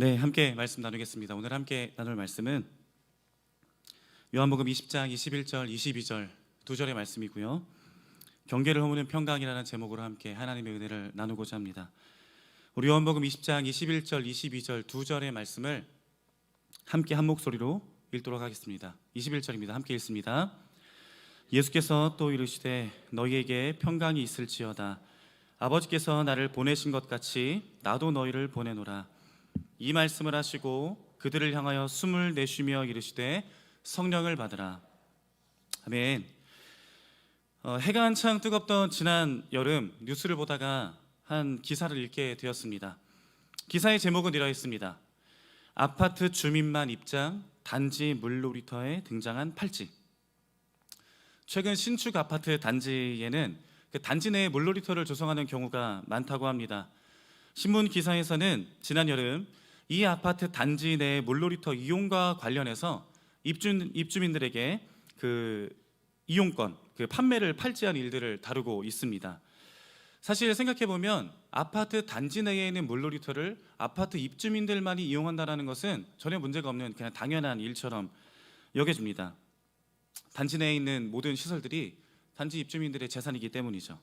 네, 함께 말씀 나누겠습니다. 오늘 함께 나눌 말씀은 요한복음 20장 21절, 22절 두 절의 말씀이고요. 경계를 허무는 평강이라는 제목으로 함께 하나님의 은혜를 나누고자 합니다. 우리 요한복음 20장 21절, 22절 두 절의 말씀을 함께 한 목소리로 읽도록 하겠습니다. 21절입니다. 함께 읽습니다. 예수께서 또 이르시되 너희에게 평강이 있을지어다. 아버지께서 나를 보내신 것 같이 나도 너희를 보내노라. 이 말씀을 하시고 그들을 향하여 숨을 내쉬며 이르시되 성령을 받으라. 아멘. 해가 한창 뜨겁던 지난 여름 뉴스를 보다가 한 기사를 읽게 되었습니다. 기사의 제목은 이러했습니다. 아파트 주민만 입장, 단지 물놀이터에 등장한 팔찌. 최근 신축 아파트 단지에는 그 단지 내에 물놀이터를 조성하는 경우가 많다고 합니다. 신문 기사에서는 지난 여름 이 아파트 단지 내 물놀이터 이용과 관련해서 입주민들에게 그 이용권, 그 판매를 팔찌한 일들을 다루고 있습니다. 사실 생각해보면 아파트 단지 내에 있는 물놀이터를 아파트 입주민들만이 이용한다는 것은 전혀 문제가 없는 그냥 당연한 일처럼 여겨집니다. 단지 내에 있는 모든 시설들이 단지 입주민들의 재산이기 때문이죠.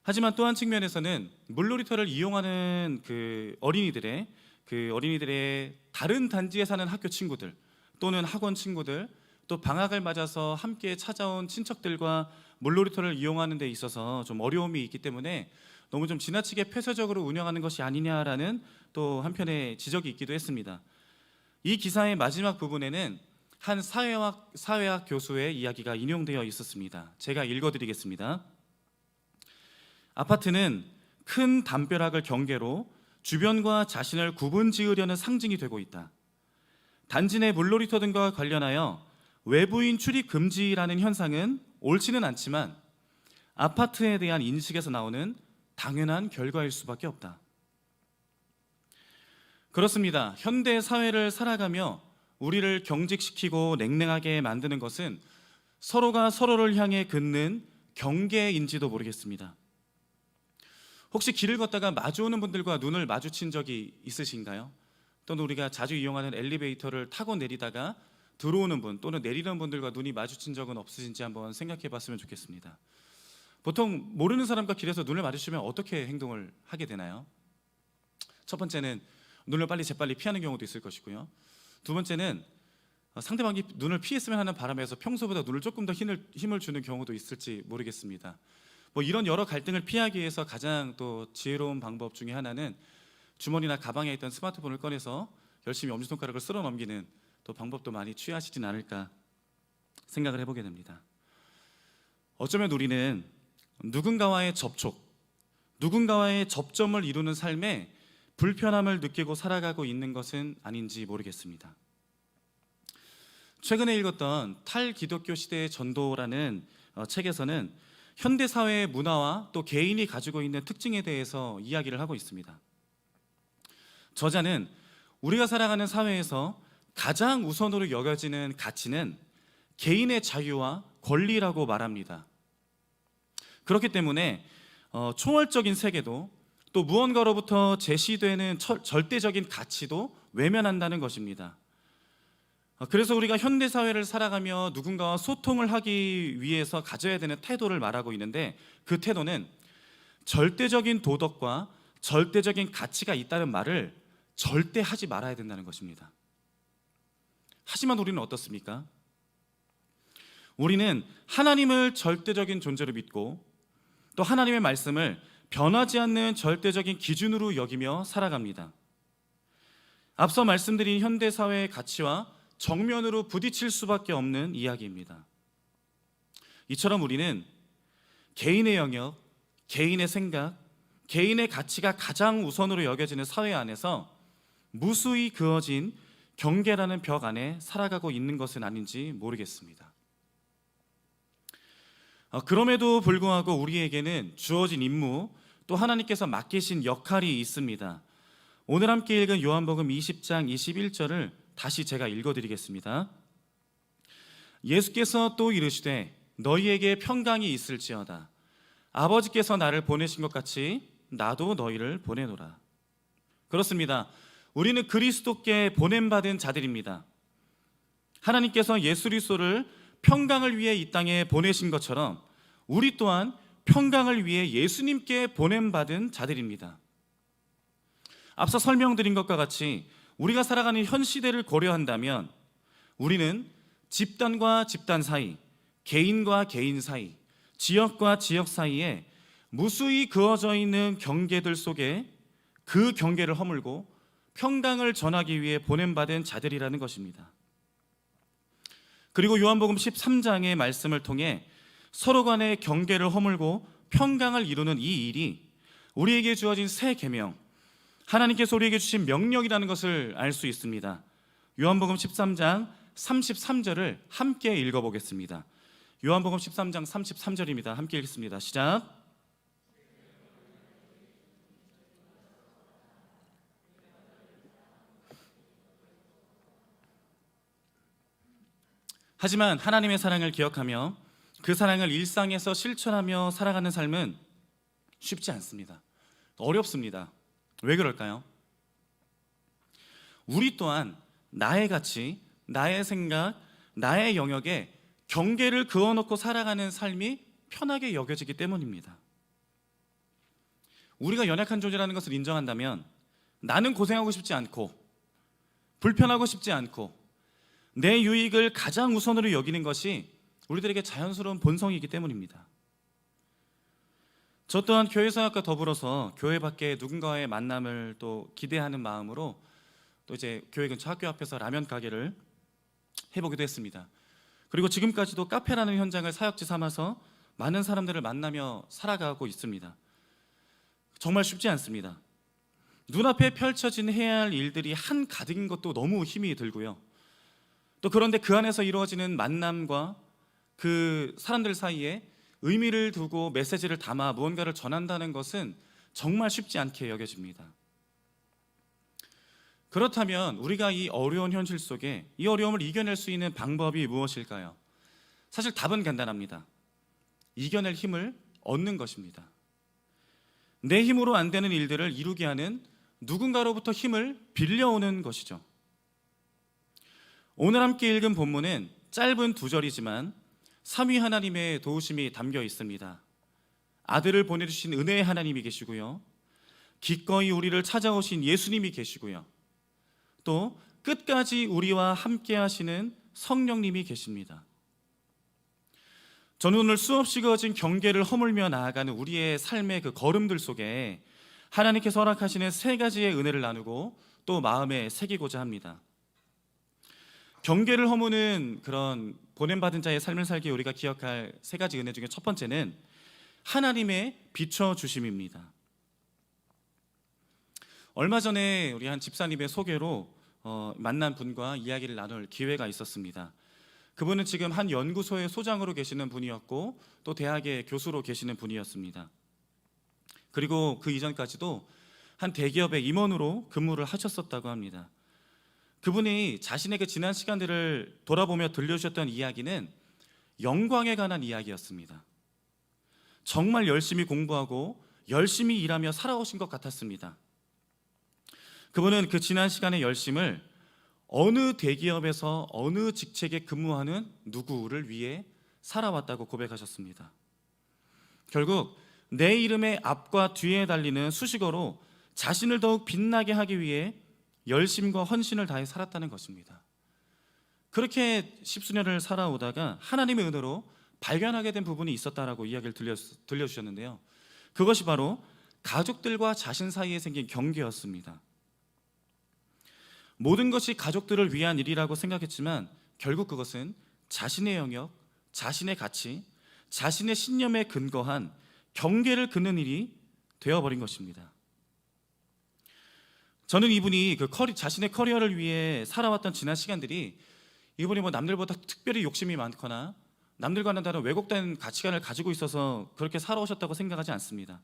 하지만 또 한 측면에서는 물놀이터를 이용하는 그 어린이들의 다른 단지에 사는 학교 친구들 또는 학원 친구들, 또 방학을 맞아서 함께 찾아온 친척들과 물놀이터를 이용하는 데 있어서 좀 어려움이 있기 때문에 너무 좀 지나치게 폐쇄적으로 운영하는 것이 아니냐라는 또 한편의 지적이 있기도 했습니다. 이 기사의 마지막 부분에는 한 사회학 교수의 이야기가 인용되어 있었습니다. 제가 읽어드리겠습니다. 아파트는 큰 담벼락을 경계로 주변과 자신을 구분 지으려는 상징이 되고 있다. 단지 내 물놀이터 등과 관련하여 외부인 출입 금지라는 현상은 옳지는 않지만 아파트에 대한 인식에서 나오는 당연한 결과일 수밖에 없다. 그렇습니다. 현대 사회를 살아가며 우리를 경직시키고 냉랭하게 만드는 것은 서로가 서로를 향해 긋는 경계인지도 모르겠습니다. 혹시 길을 걷다가 마주오는 분들과 눈을 마주친 적이 있으신가요? 또는 우리가 자주 이용하는 엘리베이터를 타고 내리다가 들어오는 분 또는 내리는 분들과 눈이 마주친 적은 없으신지 한번 생각해 봤으면 좋겠습니다. 보통 모르는 사람과 길에서 눈을 마주치면 어떻게 행동을 하게 되나요? 첫 번째는 눈을 재빨리 피하는 경우도 있을 것이고요. 두 번째는 상대방이 눈을 피했으면 하는 바람에서 평소보다 눈을 조금 더 힘을 주는 경우도 있을지 모르겠습니다. 이런 여러 갈등을 피하기 위해서 가장 또 지혜로운 방법 중에 하나는 주머니나 가방에 있던 스마트폰을 꺼내서 열심히 엄지손가락을 쓸어 넘기는 또 방법도 많이 취하시진 않을까 생각을 해보게 됩니다. 어쩌면 우리는 누군가와의 접점을 이루는 삶에 불편함을 느끼고 살아가고 있는 것은 아닌지 모르겠습니다. 최근에 읽었던 탈기독교 시대의 전도라는 책에서는 현대 사회의 문화와 또 개인이 가지고 있는 특징에 대해서 이야기를 하고 있습니다. 저자는 우리가 살아가는 사회에서 가장 우선으로 여겨지는 가치는 개인의 자유와 권리라고 말합니다. 그렇기 때문에 초월적인 세계도 또 무언가로부터 제시되는 절대적인 가치도 외면한다는 것입니다. 그래서 우리가 현대사회를 살아가며 누군가와 소통을 하기 위해서 가져야 되는 태도를 말하고 있는데, 그 태도는 절대적인 도덕과 절대적인 가치가 있다는 말을 절대 하지 말아야 된다는 것입니다. 하지만 우리는 어떻습니까? 우리는 하나님을 절대적인 존재로 믿고 또 하나님의 말씀을 변하지 않는 절대적인 기준으로 여기며 살아갑니다. 앞서 말씀드린 현대사회의 가치와 정면으로 부딪힐 수밖에 없는 이야기입니다. 이처럼 우리는 개인의 영역, 개인의 생각, 개인의 가치가 가장 우선으로 여겨지는 사회 안에서 무수히 그어진 경계라는 벽 안에 살아가고 있는 것은 아닌지 모르겠습니다. 그럼에도 불구하고 우리에게는 주어진 임무, 또 하나님께서 맡기신 역할이 있습니다. 오늘 함께 읽은 요한복음 20장 21절을 다시 제가 읽어드리겠습니다. 예수께서 또 이르시되 너희에게 평강이 있을지어다. 아버지께서 나를 보내신 것 같이 나도 너희를 보내노라. 그렇습니다. 우리는 그리스도께 보냄받은 자들입니다. 하나님께서 예수 그리스도를 평강을 위해 이 땅에 보내신 것처럼 우리 또한 평강을 위해 예수님께 보냄받은 자들입니다. 앞서 설명드린 것과 같이 우리가 살아가는 현 시대를 고려한다면 우리는 집단과 집단 사이, 개인과 개인 사이, 지역과 지역 사이에 무수히 그어져 있는 경계들 속에 그 경계를 허물고 평강을 전하기 위해 보냄받은 자들이라는 것입니다. 그리고 요한복음 13장의 말씀을 통해 서로 간의 경계를 허물고 평강을 이루는 이 일이 우리에게 주어진 새 계명, 하나님께서 우리에게 주신 명령이라는 것을 알 수 있습니다. 요한복음 13장 33절을 함께 읽어보겠습니다. 요한복음 13장 33절입니다. 함께 읽겠습니다. 시작. 하지만 하나님의 사랑을 기억하며 그 사랑을 일상에서 실천하며 살아가는 삶은 쉽지 않습니다. 어렵습니다. 왜 그럴까요? 우리 또한 나의 가치, 나의 생각, 나의 영역에 경계를 그어놓고 살아가는 삶이 편하게 여겨지기 때문입니다. 우리가 연약한 존재라는 것을 인정한다면 나는 고생하고 싶지 않고 불편하고 싶지 않고 내 유익을 가장 우선으로 여기는 것이 우리들에게 자연스러운 본성이기 때문입니다. 저 또한 교회 생활과 더불어서 교회 밖에 누군가의 만남을 또 기대하는 마음으로 또 이제 교회 근처 학교 앞에서 라면 가게를 해보기도 했습니다. 그리고 지금까지도 카페라는 현장을 사역지 삼아서 많은 사람들을 만나며 살아가고 있습니다. 정말 쉽지 않습니다. 눈앞에 펼쳐진 해야 할 일들이 한가득인 것도 너무 힘이 들고요. 또 그런데 그 안에서 이루어지는 만남과 그 사람들 사이에 의미를 두고 메시지를 담아 무언가를 전한다는 것은 정말 쉽지 않게 여겨집니다. 그렇다면 우리가 이 어려운 현실 속에 이 어려움을 이겨낼 수 있는 방법이 무엇일까요? 사실 답은 간단합니다. 이겨낼 힘을 얻는 것입니다. 내 힘으로 안 되는 일들을 이루게 하는 누군가로부터 힘을 빌려오는 것이죠. 오늘 함께 읽은 본문은 짧은 2절이지만 삼위 하나님의 도우심이 담겨 있습니다. 아들을 보내주신 은혜의 하나님이 계시고요, 기꺼이 우리를 찾아오신 예수님이 계시고요, 또 끝까지 우리와 함께 하시는 성령님이 계십니다. 저는 오늘 수없이 그어진 경계를 허물며 나아가는 우리의 삶의 그 걸음들 속에 하나님께서 허락하시는 3가지의 은혜를 나누고 또 마음에 새기고자 합니다. 경계를 허무는 그런 보냄받은 자의 삶을 살기에 우리가 기억할 3가지 은혜 중에 첫 번째는 하나님의 비춰주심입니다. 얼마 전에 우리 한 집사님의 소개로 만난 분과 이야기를 나눌 기회가 있었습니다. 그분은 지금 한 연구소의 소장으로 계시는 분이었고 또 대학의 교수로 계시는 분이었습니다. 그리고 그 이전까지도 한 대기업의 임원으로 근무를 하셨었다고 합니다. 그분이 자신의 그 지난 시간들을 돌아보며 들려주셨던 이야기는 영광에 관한 이야기였습니다. 정말 열심히 공부하고 열심히 일하며 살아오신 것 같았습니다. 그분은 그 지난 시간의 열심을 어느 대기업에서 어느 직책에 근무하는 누구를 위해 살아왔다고 고백하셨습니다. 결국 내 이름의 앞과 뒤에 달리는 수식어로 자신을 더욱 빛나게 하기 위해 열심과 헌신을 다해 살았다는 것입니다. 그렇게 십수년을 살아오다가 하나님의 은혜로 발견하게 된 부분이 있었다라고 이야기를 들려주셨는데요, 그것이 바로 가족들과 자신 사이에 생긴 경계였습니다. 모든 것이 가족들을 위한 일이라고 생각했지만 결국 그것은 자신의 영역, 자신의 가치, 자신의 신념에 근거한 경계를 긋는 일이 되어버린 것입니다. 저는 이분이 자신의 커리어를 위해 살아왔던 지난 시간들이 이분이 남들보다 특별히 욕심이 많거나 남들과는 다른 왜곡된 가치관을 가지고 있어서 그렇게 살아오셨다고 생각하지 않습니다.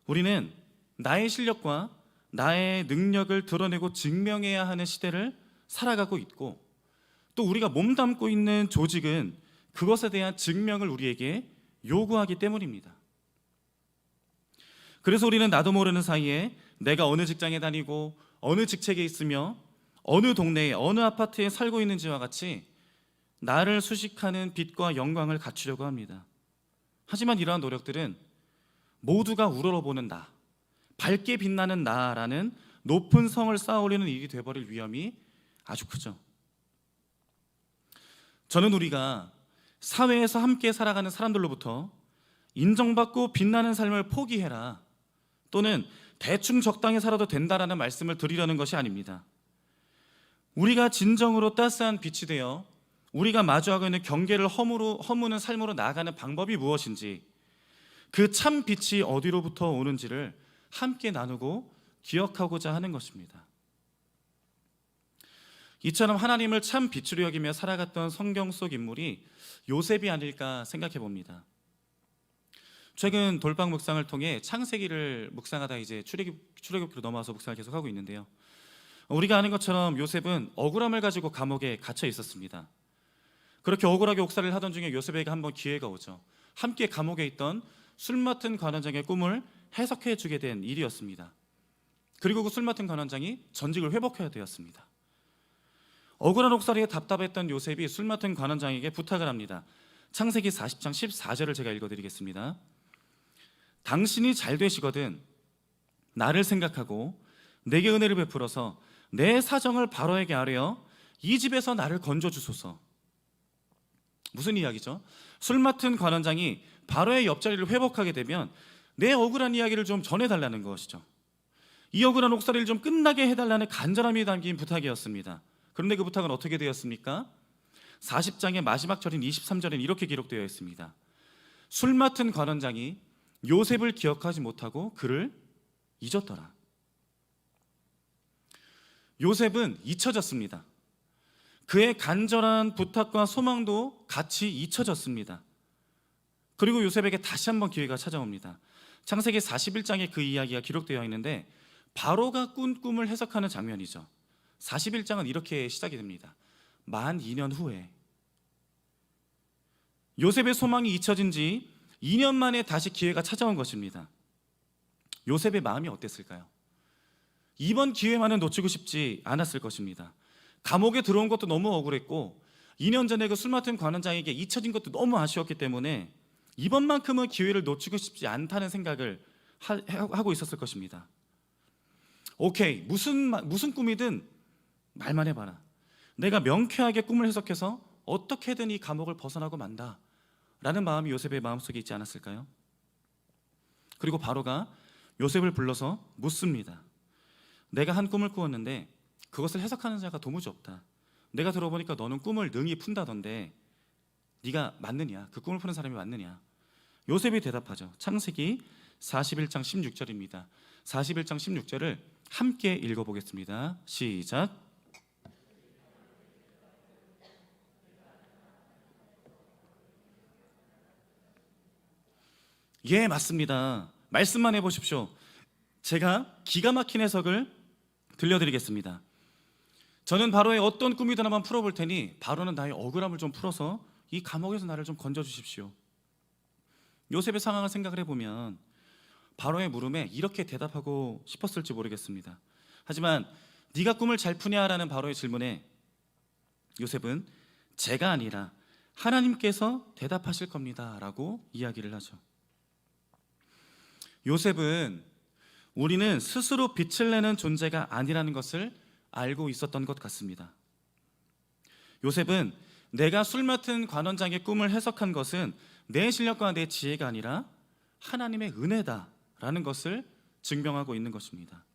우리는 나의 실력과 나의 능력을 드러내고 증명해야 하는 시대를 살아가고 있고 또 우리가 몸담고 있는 조직은 그것에 대한 증명을 우리에게 요구하기 때문입니다. 그래서 우리는 나도 모르는 사이에 내가 어느 직장에 다니고 어느 직책에 있으며 어느 동네에 어느 아파트에 살고 있는지와 같이 나를 수식하는 빛과 영광을 갖추려고 합니다. 하지만 이러한 노력들은 모두가 우러러보는 나, 밝게 빛나는 나라는 높은 성을 쌓아올리는 일이 되어버릴 위험이 아주 크죠. 저는 우리가 사회에서 함께 살아가는 사람들로부터 인정받고 빛나는 삶을 포기해라, 또는 대충 적당히 살아도 된다라는 말씀을 드리려는 것이 아닙니다. 우리가 진정으로 따스한 빛이 되어 우리가 마주하고 있는 경계를 허무는 삶으로 나아가는 방법이 무엇인지, 그 참 빛이 어디로부터 오는지를 함께 나누고 기억하고자 하는 것입니다. 이처럼 하나님을 참 빛으로 여기며 살아갔던 성경 속 인물이 요셉이 아닐까 생각해 봅니다. 최근 돌방 묵상을 통해 창세기를 묵상하다 이제 출애굽기로 넘어와서 묵상을 계속하고 있는데요, 우리가 아는 것처럼 요셉은 억울함을 가지고 감옥에 갇혀 있었습니다. 그렇게 억울하게 옥살이를 하던 중에 요셉에게 한번 기회가 오죠. 함께 감옥에 있던 술 맡은 관원장의 꿈을 해석해 주게 된 일이었습니다. 그리고 그 술 맡은 관원장이 전직을 회복해야 되었습니다. 억울한 옥살이에 답답했던 요셉이 술 맡은 관원장에게 부탁을 합니다. 창세기 40장 14절을 제가 읽어드리겠습니다. 당신이 잘 되시거든 나를 생각하고 내게 은혜를 베풀어서 내 사정을 바로에게 아뢰어 이 집에서 나를 건져주소서. 무슨 이야기죠? 술 맡은 관원장이 바로의 옆자리를 회복하게 되면 내 억울한 이야기를 좀 전해달라는 것이죠. 이 억울한 옥살이를 좀 끝나게 해달라는 간절함이 담긴 부탁이었습니다. 그런데 그 부탁은 어떻게 되었습니까? 40장의 마지막 절인 23절엔 이렇게 기록되어 있습니다. 술 맡은 관원장이 요셉을 기억하지 못하고 그를 잊었더라. 요셉은 잊혀졌습니다. 그의 간절한 부탁과 소망도 같이 잊혀졌습니다. 그리고 요셉에게 다시 한번 기회가 찾아옵니다. 창세기 41장에 그 이야기가 기록되어 있는데 바로가 꾼 꿈을 해석하는 장면이죠. 41장은 이렇게 시작이 됩니다. 만 2년 후에 요셉의 소망이 잊혀진 지 2년 만에 다시 기회가 찾아온 것입니다. 요셉의 마음이 어땠을까요? 이번 기회만은 놓치고 싶지 않았을 것입니다. 감옥에 들어온 것도 너무 억울했고 2년 전에 그 술 맡은 관원장에게 잊혀진 것도 너무 아쉬웠기 때문에 이번만큼은 기회를 놓치고 싶지 않다는 생각을 하고 있었을 것입니다. 오케이, 무슨 꿈이든 말만 해봐라. 내가 명쾌하게 꿈을 해석해서 어떻게든 이 감옥을 벗어나고 만다 라는 마음이 요셉의 마음속에 있지 않았을까요? 그리고 바로가 요셉을 불러서 묻습니다. 내가 한 꿈을 꾸었는데 그것을 해석하는 자가 도무지 없다. 내가 들어보니까 너는 꿈을 능히 푼다던데 네가 맞느냐? 그 꿈을 푸는 사람이 맞느냐? 요셉이 대답하죠. 창세기 41장 16절입니다. 41장 16절을 함께 읽어보겠습니다. 시작. 예, 맞습니다. 말씀만 해보십시오. 제가 기가 막힌 해석을 들려드리겠습니다. 저는 바로의 어떤 꿈이든 한번 풀어볼 테니 바로는 나의 억울함을 좀 풀어서 이 감옥에서 나를 좀 건져주십시오. 요셉의 상황을 생각을 해보면 바로의 물음에 이렇게 대답하고 싶었을지 모르겠습니다. 하지만 네가 꿈을 잘 푸냐라는 바로의 질문에 요셉은 제가 아니라 하나님께서 대답하실 겁니다 라고 이야기를 하죠. 요셉은 우리는 스스로 빛을 내는 존재가 아니라는 것을 알고 있었던 것 같습니다. 요셉은 내가 술 맡은 관원장의 꿈을 해석한 것은 내 실력과 내 지혜가 아니라 하나님의 은혜다라는 것을 증명하고 있는 것입니다.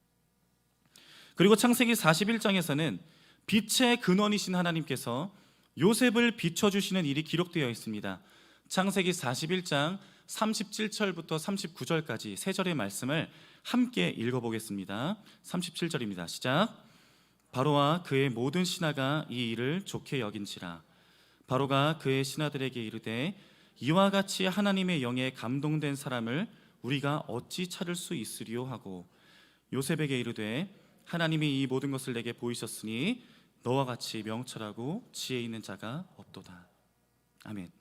그리고 창세기 41장에서는 빛의 근원이신 하나님께서 요셉을 비춰주시는 일이 기록되어 있습니다. 창세기 41장 37절부터 39절까지 세 절의 말씀을 함께 읽어보겠습니다. 37절입니다. 시작. 바로와 그의 모든 신하가 이 일을 좋게 여긴지라. 바로가 그의 신하들에게 이르되 이와 같이 하나님의 영에 감동된 사람을 우리가 어찌 찾을 수 있으리요 하고 요셉에게 이르되 하나님이 이 모든 것을 내게 보이셨으니 너와 같이 명철하고 지혜 있는 자가 없도다. 아멘.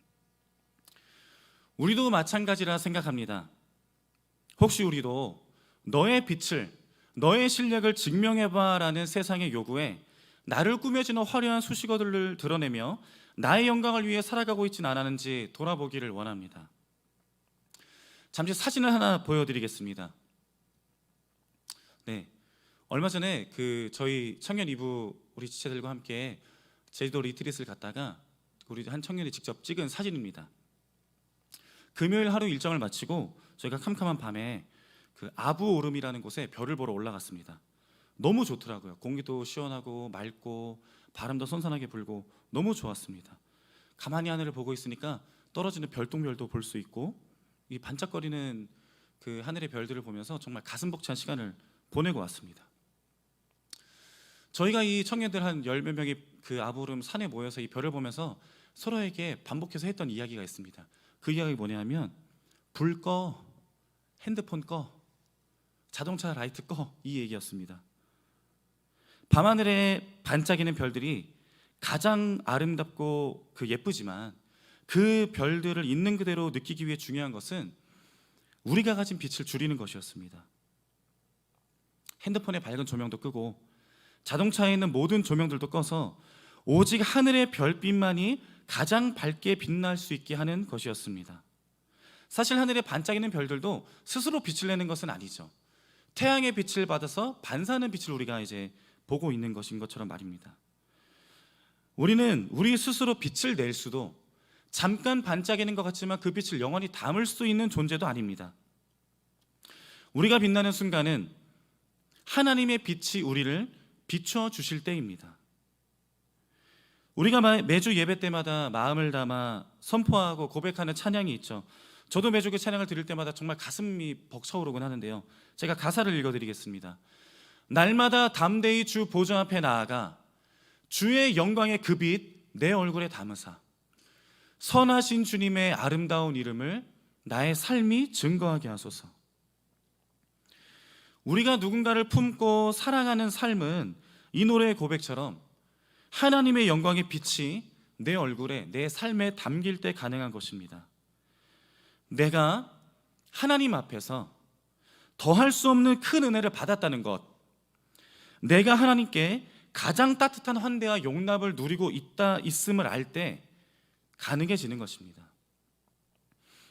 우리도 마찬가지라 생각합니다. 혹시 우리도 너의 빛을, 너의 실력을 증명해봐라는 세상의 요구에 나를 꾸며주는 화려한 수식어들을 드러내며 나의 영광을 위해 살아가고 있지는 않았는지 돌아보기를 원합니다. 잠시 사진을 하나 보여드리겠습니다. 네, 얼마 전에 저희 청년 2부 우리 지체들과 함께 제주도 리트릿을 갔다가 우리 한 청년이 직접 찍은 사진입니다. 금요일 하루 일정을 마치고 저희가 캄캄한 밤에 아부오름이라는 곳에 별을 보러 올라갔습니다. 너무 좋더라고요. 공기도 시원하고 맑고 바람도 선선하게 불고 너무 좋았습니다. 가만히 하늘을 보고 있으니까 떨어지는 별똥별도 볼 수 있고 이 반짝거리는 그 하늘의 별들을 보면서 정말 가슴 벅찬 시간을 보내고 왔습니다. 저희가 이 청년들 한 10몇 명이 그 아부오름 산에 모여서 이 별을 보면서 서로에게 반복해서 했던 이야기가 있습니다. 그 이야기가 뭐냐면 불 꺼, 핸드폰 꺼, 자동차 라이트 꺼, 이 얘기였습니다. 밤하늘에 반짝이는 별들이 가장 아름답고 예쁘지만 그 별들을 있는 그대로 느끼기 위해 중요한 것은 우리가 가진 빛을 줄이는 것이었습니다. 핸드폰의 밝은 조명도 끄고 자동차에 있는 모든 조명들도 꺼서 오직 하늘의 별빛만이 가장 밝게 빛날 수 있게 하는 것이었습니다. 사실 하늘에 반짝이는 별들도 스스로 빛을 내는 것은 아니죠. 태양의 빛을 받아서 반사하는 빛을 우리가 이제 보고 있는 것인 것처럼 말입니다. 우리는 우리 스스로 빛을 낼 수도 잠깐 반짝이는 것 같지만 그 빛을 영원히 담을 수 있는 존재도 아닙니다. 우리가 빛나는 순간은 하나님의 빛이 우리를 비추어 주실 때입니다. 우리가 매주 예배 때마다 마음을 담아 선포하고 고백하는 찬양이 있죠. 저도 매주 그 찬양을 들을 때마다 정말 가슴이 벅차오르곤 하는데요. 제가 가사를 읽어드리겠습니다. 날마다 담대히 주 보좌 앞에 나아가 주의 영광의 그 빛 내 얼굴에 담으사 선하신 주님의 아름다운 이름을 나의 삶이 증거하게 하소서. 우리가 누군가를 품고 사랑하는 삶은 이 노래의 고백처럼 하나님의 영광의 빛이 내 얼굴에, 내 삶에 담길 때 가능한 것입니다. 내가 하나님 앞에서 더할 수 없는 큰 은혜를 받았다는 것, 내가 하나님께 가장 따뜻한 환대와 용납을 누리고 있음을 알 때 가능해지는 것입니다.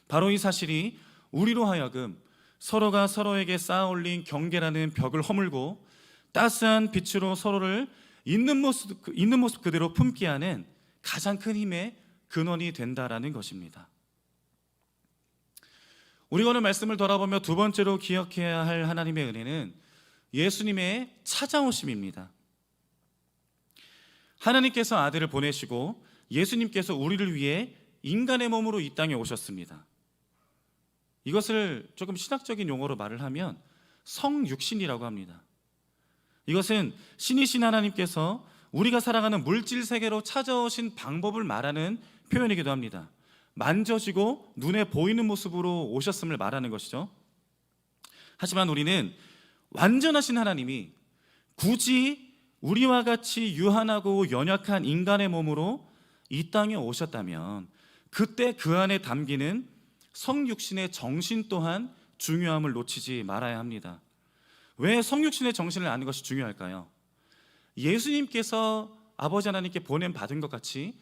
바로 이 사실이 우리로 하여금 서로가 서로에게 쌓아올린 경계라는 벽을 허물고 따스한 빛으로 서로를 있는 모습 그대로 품게 하는 가장 큰 힘의 근원이 된다라는 것입니다. 우리가 오늘 말씀을 돌아보며 두 번째로 기억해야 할 하나님의 은혜는 예수님의 찾아오심입니다. 하나님께서 아들을 보내시고 예수님께서 우리를 위해 인간의 몸으로 이 땅에 오셨습니다. 이것을 조금 신학적인 용어로 말을 하면 성육신이라고 합니다. 이것은 신이신 하나님께서 우리가 살아가는 물질 세계로 찾아오신 방법을 말하는 표현이기도 합니다. 만져지고 눈에 보이는 모습으로 오셨음을 말하는 것이죠. 하지만 우리는 완전하신 하나님이 굳이 우리와 같이 유한하고 연약한 인간의 몸으로 이 땅에 오셨다면 그때 그 안에 담기는 성육신의 정신 또한 중요함을 놓치지 말아야 합니다. 왜 성육신의 정신을 아는 것이 중요할까요? 예수님께서 아버지 하나님께 보냄 받은 것 같이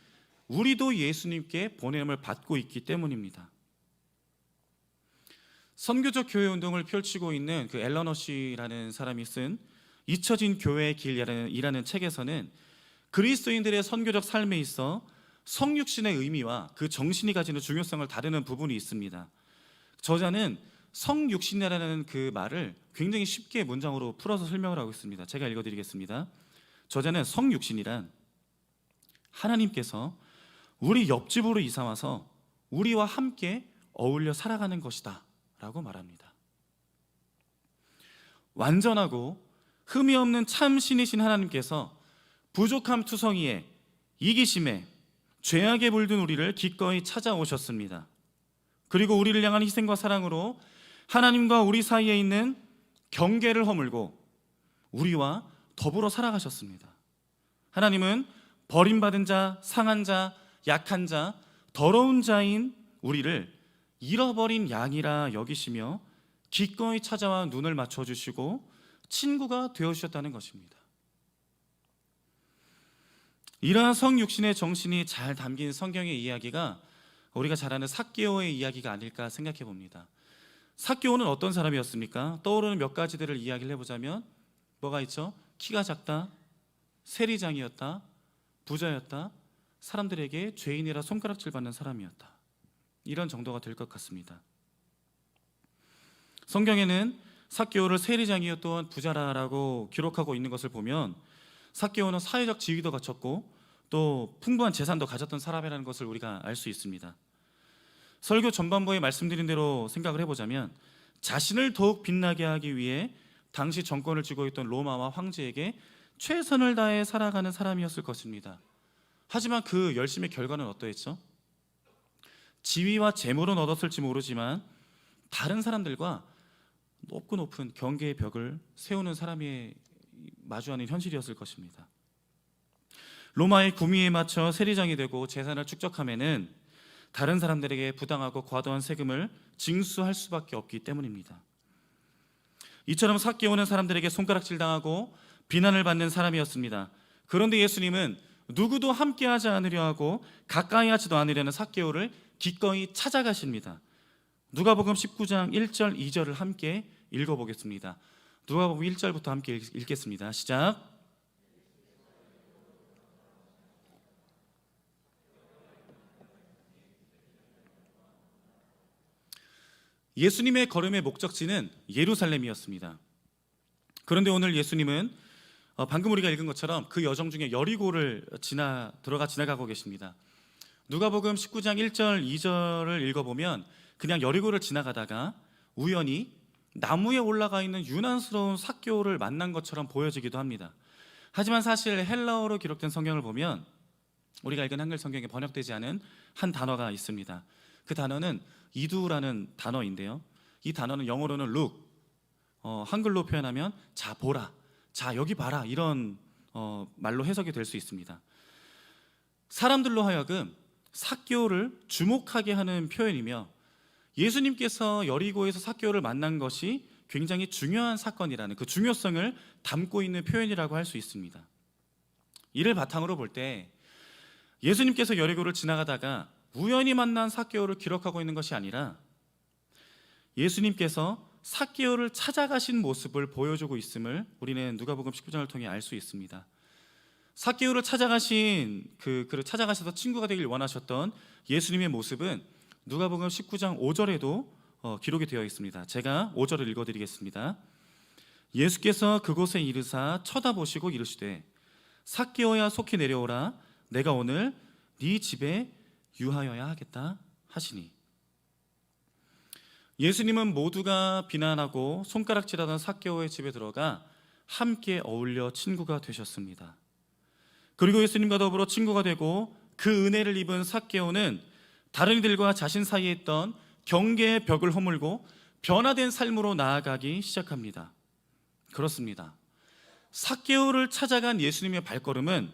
우리도 예수님께 보냄을 받고 있기 때문입니다. 선교적 교회 운동을 펼치고 있는 앨런 허시라는 사람이 쓴 잊혀진 교회의 길이라는 책에서는 그리스도인들의 선교적 삶에 있어 성육신의 의미와 그 정신이 가지는 중요성을 다루는 부분이 있습니다. 저자는 성육신이라는 그 말을 굉장히 쉽게 문장으로 풀어서 설명을 하고 있습니다. 제가 읽어드리겠습니다. 저자는 성육신이란 하나님께서 우리 옆집으로 이사와서 우리와 함께 어울려 살아가는 것이다 라고 말합니다. 완전하고 흠이 없는 참 신이신 하나님께서 부족함 투성이에 이기심에 죄악에 물든 우리를 기꺼이 찾아오셨습니다. 그리고 우리를 향한 희생과 사랑으로 하나님과 우리 사이에 있는 경계를 허물고 우리와 더불어 살아가셨습니다. 하나님은 버림받은 자, 상한 자, 약한 자, 더러운 자인 우리를 잃어버린 양이라 여기시며 기꺼이 찾아와 눈을 맞춰주시고 친구가 되어주셨다는 것입니다. 이러한 성육신의 정신이 잘 담긴 성경의 이야기가 우리가 잘 아는 삭개오의 이야기가 아닐까 생각해 봅니다. 삭개오는 어떤 사람이었습니까? 떠오르는 몇 가지들을 이야기를 해보자면 뭐가 있죠? 키가 작다, 세리장이었다, 부자였다, 사람들에게 죄인이라 손가락질 받는 사람이었다. 이런 정도가 될 것 같습니다. 성경에는 삭개오를 세리장이요 또한 부자라고 기록하고 있는 것을 보면 삭개오는 사회적 지위도 갖췄고 또 풍부한 재산도 가졌던 사람이라는 것을 우리가 알 수 있습니다. 설교 전반부에 말씀드린 대로 생각을 해보자면 자신을 더욱 빛나게 하기 위해 당시 정권을 쥐고 있던 로마와 황제에게 최선을 다해 살아가는 사람이었을 것입니다. 하지만 그 열심의 결과는 어떠했죠? 지위와 재물은 얻었을지 모르지만 다른 사람들과 높고 높은 경계의 벽을 세우는 사람이 마주하는 현실이었을 것입니다. 로마의 구미에 맞춰 세리장이 되고 재산을 축적하면은 다른 사람들에게 부당하고 과도한 세금을 징수할 수밖에 없기 때문입니다. 이처럼 삭개오는 사람들에게 손가락질 당하고 비난을 받는 사람이었습니다. 그런데 예수님은 누구도 함께하지 않으려 하고 가까이 하지도 않으려는 삭개오를 기꺼이 찾아가십니다. 누가복음 19장 1절 2절을 함께 읽어보겠습니다. 누가복음 1절부터 함께 읽겠습니다. 시작. 예수님의 걸음의 목적지는 예루살렘이었습니다. 그런데 오늘 예수님은 방금 우리가 읽은 것처럼 그 여정 중에 여리고를 지나가고 계십니다. 누가복음 19장 1절 2절을 읽어보면 그냥 여리고를 지나가다가 우연히 나무에 올라가 있는 유난스러운 삭개오를 만난 것처럼 보여지기도 합니다. 하지만 사실 헬라어로 기록된 성경을 보면 우리가 읽은 한글 성경에 번역되지 않은 한 단어가 있습니다. 그 단어는 이두라는 단어인데요, 이 단어는 영어로는 look, 한글로 표현하면 자 보라, 자 여기 봐라, 이런 말로 해석이 될 수 있습니다. 사람들로 하여금 삭개오를 주목하게 하는 표현이며 예수님께서 여리고에서 삭개오를 만난 것이 굉장히 중요한 사건이라는 그 중요성을 담고 있는 표현이라고 할 수 있습니다. 이를 바탕으로 볼 때 예수님께서 여리고를 지나가다가 우연히 만난 삭개오를 기록하고 있는 것이 아니라 예수님께서 삭개오를 찾아가신 모습을 보여주고 있음을 우리는 누가복음 19장을 통해 알 수 있습니다. 삭개오를 찾아가셔서 친구가 되길 원하셨던 예수님의 모습은 누가복음 19장 5절에도 기록이 되어 있습니다. 제가 5절을 읽어드리겠습니다. 예수께서 그곳에 이르사 쳐다보시고 이르시되 삭개오야 속히 내려오라, 내가 오늘 네 집에 유하여야 하겠다 하시니. 예수님은 모두가 비난하고 손가락질하던 삭개오의 집에 들어가 함께 어울려 친구가 되셨습니다. 그리고 예수님과 더불어 친구가 되고 그 은혜를 입은 삭개오는 다른 이들과 자신 사이에 있던 경계의 벽을 허물고 변화된 삶으로 나아가기 시작합니다. 그렇습니다. 삭개오를 찾아간 예수님의 발걸음은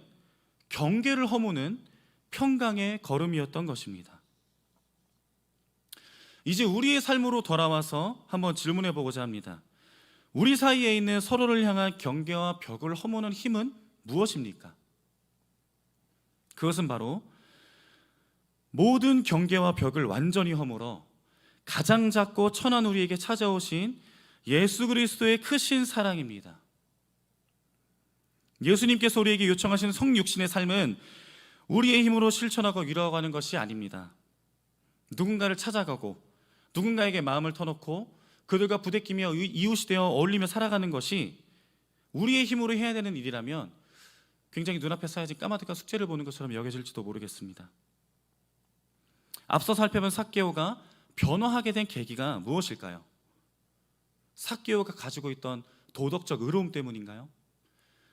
경계를 허무는 평강의 걸음이었던 것입니다. 이제 우리의 삶으로 돌아와서 한번 질문해 보고자 합니다. 우리 사이에 있는 서로를 향한 경계와 벽을 허무는 힘은 무엇입니까? 그것은 바로 모든 경계와 벽을 완전히 허물어 가장 작고 천한 우리에게 찾아오신 예수 그리스도의 크신 사랑입니다. 예수님께서 우리에게 요청하신 성육신의 삶은 우리의 힘으로 실천하고 이루어가는 것이 아닙니다. 누군가를 찾아가고 누군가에게 마음을 터놓고 그들과 부대끼며 이웃이 되어 어울리며 살아가는 것이 우리의 힘으로 해야 되는 일이라면 굉장히 눈앞에 쌓여진 까마득한 숙제를 보는 것처럼 여겨질지도 모르겠습니다. 앞서 살펴본 삭개오가 변화하게 된 계기가 무엇일까요? 삭개오가 가지고 있던 도덕적 의로움 때문인가요?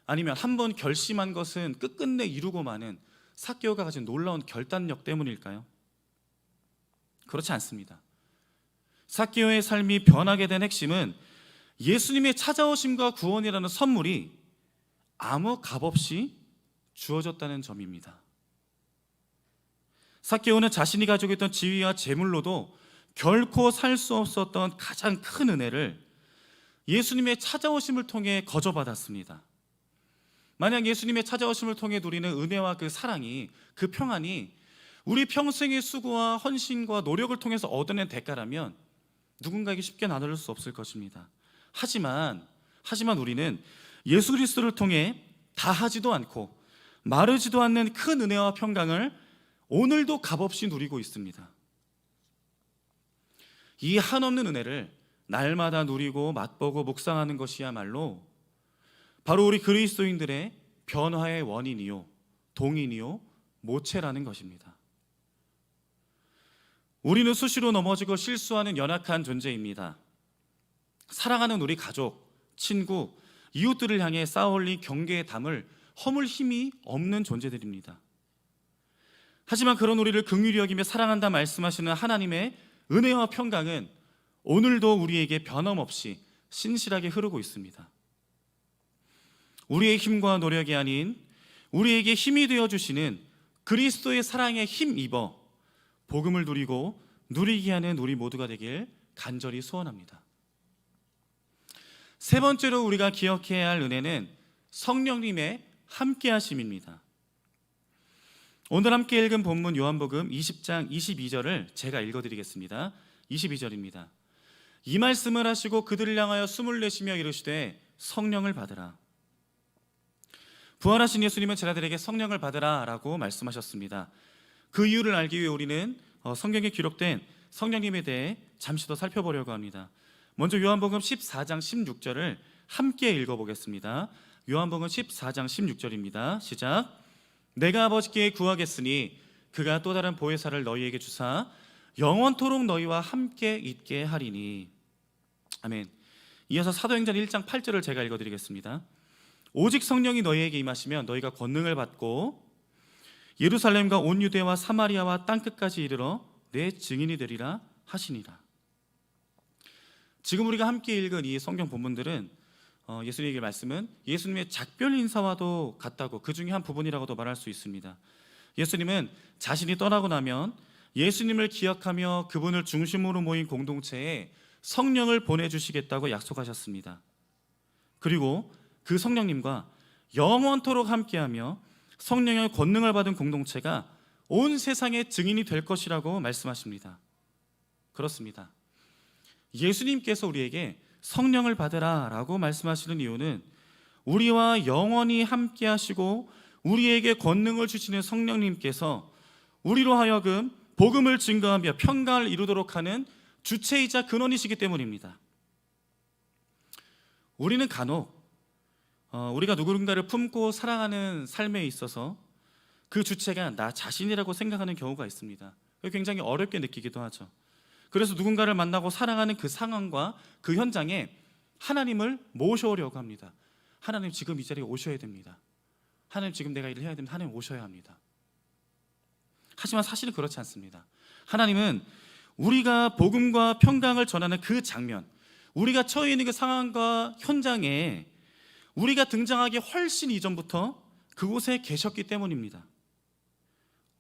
아니면 한번 결심한 것은 끝끝내 이루고 마는 삭개오가 가진 놀라운 결단력 때문일까요? 그렇지 않습니다. 삭개오의 삶이 변하게 된 핵심은 예수님의 찾아오심과 구원이라는 선물이 아무 값없이 주어졌다는 점입니다. 삭개오는 자신이 가지고 있던 지위와 재물로도 결코 살 수 없었던 가장 큰 은혜를 예수님의 찾아오심을 통해 거저받았습니다. 만약 예수님의 찾아오심을 통해 누리는 은혜와 그 사랑이, 그 평안이 우리 평생의 수고와 헌신과 노력을 통해서 얻어낸 대가라면 누군가에게 쉽게 나눌 수 없을 것입니다. 하지만 우리는 예수 그리스도를 통해 다하지도 않고 마르지도 않는 큰 은혜와 평강을 오늘도 값없이 누리고 있습니다. 이 한없는 은혜를 날마다 누리고 맛보고 묵상하는 것이야말로 바로 우리 그리스도인들의 변화의 원인이요, 동인이요, 모체라는 것입니다. 우리는 수시로 넘어지고 실수하는 연약한 존재입니다. 사랑하는 우리 가족, 친구, 이웃들을 향해 쌓아올린 경계의 담을 허물 힘이 없는 존재들입니다. 하지만 그런 우리를 긍휼히 여기며 사랑한다 말씀하시는 하나님의 은혜와 평강은 오늘도 우리에게 변함없이 신실하게 흐르고 있습니다. 우리의 힘과 노력이 아닌 우리에게 힘이 되어주시는 그리스도의 사랑에 힘입어 복음을 누리고 누리게 하는 우리 모두가 되길 간절히 소원합니다. 세 번째로 우리가 기억해야 할 은혜는 성령님의 함께하심입니다. 오늘 함께 읽은 본문 요한복음 20장 22절을 제가 읽어드리겠습니다. 22절입니다. 이 말씀을 하시고 그들을 향하여 숨을 내쉬며 이르시되 성령을 받으라. 부활하신 예수님은 제자들에게 성령을 받으라 라고 말씀하셨습니다. 그 이유를 알기 위해 우리는 성경에 기록된 성령님에 대해 잠시 더 살펴보려고 합니다. 먼저 요한복음 14장 16절을 함께 읽어보겠습니다. 요한복음 14장 16절입니다. 시작. 내가 아버지께 구하겠으니 그가 또 다른 보혜사를 너희에게 주사 영원토록 너희와 함께 있게 하리니. 아멘. 이어서 사도행전 1장 8절을 제가 읽어드리겠습니다. 오직 성령이 너희에게 임하시면 너희가 권능을 받고 예루살렘과 온 유대와 사마리아와 땅끝까지 이르러 내 증인이 되리라 하시니라. 지금 우리가 함께 읽은 이 성경 본문들은 예수님의 말씀은 예수님의 작별 인사와도 같다고, 그 중에 한 부분이라고도 말할 수 있습니다. 예수님은 자신이 떠나고 나면 예수님을 기억하며 그분을 중심으로 모인 공동체에 성령을 보내주시겠다고 약속하셨습니다. 그리고 그 성령님과 영원토록 함께하며 성령의 권능을 받은 공동체가 온 세상의 증인이 될 것이라고 말씀하십니다. 그렇습니다. 예수님께서 우리에게 성령을 받으라 라고 말씀하시는 이유는 우리와 영원히 함께 하시고 우리에게 권능을 주시는 성령님께서 우리로 하여금 복음을 증거하며 평강을 이루도록 하는 주체이자 근원이시기 때문입니다. 우리는 간혹 우리가 누군가를 품고 사랑하는 삶에 있어서 그 주체가 나 자신이라고 생각하는 경우가 있습니다. 굉장히 어렵게 느끼기도 하죠. 그래서 누군가를 만나고 사랑하는 그 상황과 그 현장에 하나님을 모셔오려고 합니다. 하나님 지금 이 자리에 오셔야 됩니다. 하나님 지금 내가 일을 해야 됩니다. 하나님 오셔야 합니다. 하지만 사실은 그렇지 않습니다. 하나님은 우리가 복음과 평강을 전하는 그 장면, 우리가 처해 있는 그 상황과 현장에 우리가 등장하기 훨씬 이전부터 그곳에 계셨기 때문입니다.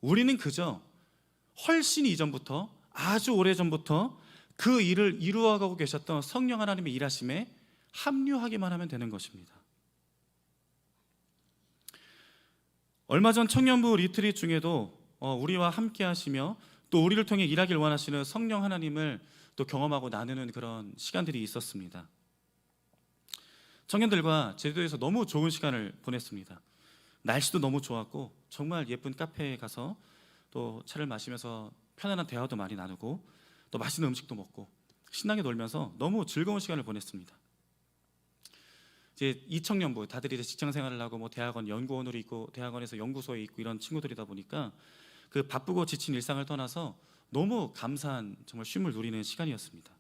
우리는 그저 훨씬 이전부터, 아주 오래전부터 그 일을 이루어가고 계셨던 성령 하나님의 일하심에 합류하기만 하면 되는 것입니다. 얼마 전 청년부 리트릿 중에도 우리와 함께 하시며 또 우리를 통해 일하길 원하시는 성령 하나님을 또 경험하고 나누는 그런 시간들이 있었습니다. 청년들과 제주도에서 너무 좋은 시간을 보냈습니다. 날씨도 너무 좋았고 정말 예쁜 카페에 가서 또 차를 마시면서 편안한 대화도 많이 나누고 또 맛있는 음식도 먹고 신나게 놀면서 너무 즐거운 시간을 보냈습니다. 이제 이 청년부 다들 이제 직장 생활을 하고 뭐 대학원 연구원으로 있고 대학원에서 연구소에 있고 이런 친구들이다 보니까 그 바쁘고 지친 일상을 떠나서 너무 감사한 정말 쉼을 누리는 시간이었습니다.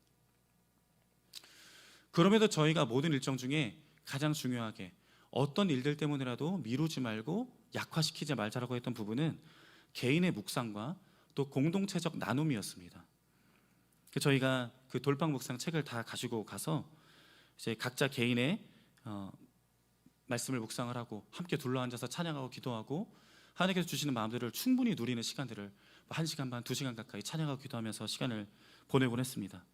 그럼에도 저희가 모든 일정 중에 가장 중요하게 어떤 일들 때문이라도 미루지 말고 약화시키지 말자라고 했던 부분은 개인의 묵상과 또 공동체적 나눔이었습니다. 저희가 그 돌방 묵상 책을 다 가지고 가서 이제 각자 개인의 말씀을 묵상을 하고 함께 둘러앉아서 찬양하고 기도하고 하나님께서 주시는 마음들을 충분히 누리는 시간들을 1시간 반, 2시간 가까이 찬양하고 기도하면서 시간을 보내곤 했습니다.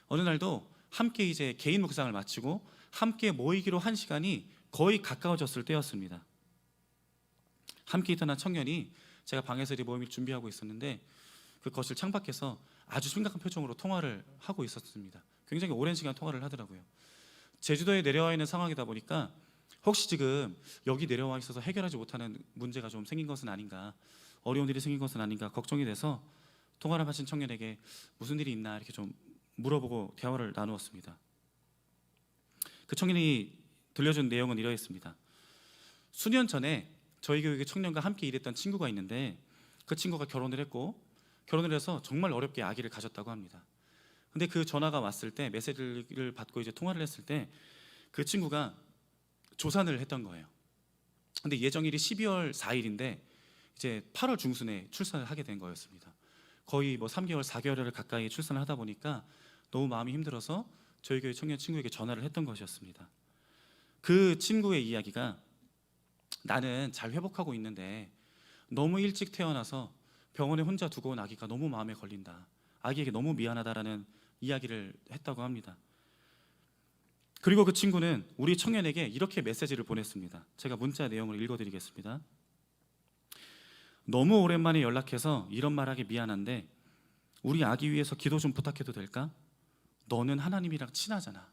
어느 날도 함께 이제 개인 묵상을 마치고 함께 모이기로 한 시간이 거의 가까워졌을 때였습니다. 함께 있던 한 청년이 제가 방에서 이 모임을 준비하고 있었는데 그 거실 창밖에서 아주 심각한 표정으로 통화를 하고 있었습니다. 굉장히 오랜 시간 통화를 하더라고요. 제주도에 내려와 있는 상황이다 보니까 혹시 지금 여기 내려와 있어서 해결하지 못하는 문제가 좀 생긴 것은 아닌가, 어려운 일이 생긴 것은 아닌가 걱정이 돼서 통화를 하신 청년에게 무슨 일이 있나 이렇게 좀 물어보고 대화를 나누었습니다. 그 청년이 들려준 내용은 이러했습니다. 수년 전에 저희 교육의 청년과 함께 일했던 친구가 있는데 그 친구가 결혼을 했고 결혼을 해서 정말 어렵게 아기를 가졌다고 합니다. 근데 그 전화가 왔을 때, 메시지를 받고 이제 통화를 했을 때 그 친구가 조산을 했던 거예요. 근데 예정일이 12월 4일인데 이제 8월 중순에 출산을 하게 된 거였습니다. 거의 뭐 3개월, 4개월을 가까이 출산을 하다 보니까 너무 마음이 힘들어서 저희 교회 청년 친구에게 전화를 했던 것이었습니다. 그 친구의 이야기가, 나는 잘 회복하고 있는데 너무 일찍 태어나서 병원에 혼자 두고 온 아기가 너무 마음에 걸린다, 아기에게 너무 미안하다라는 이야기를 했다고 합니다. 그리고 그 친구는 우리 청년에게 이렇게 메시지를 보냈습니다. 제가 문자 내용을 읽어드리겠습니다. 너무 오랜만에 연락해서 이런 말하기 미안한데 우리 아기 위해서 기도 좀 부탁해도 될까? 너는 하나님이랑 친하잖아.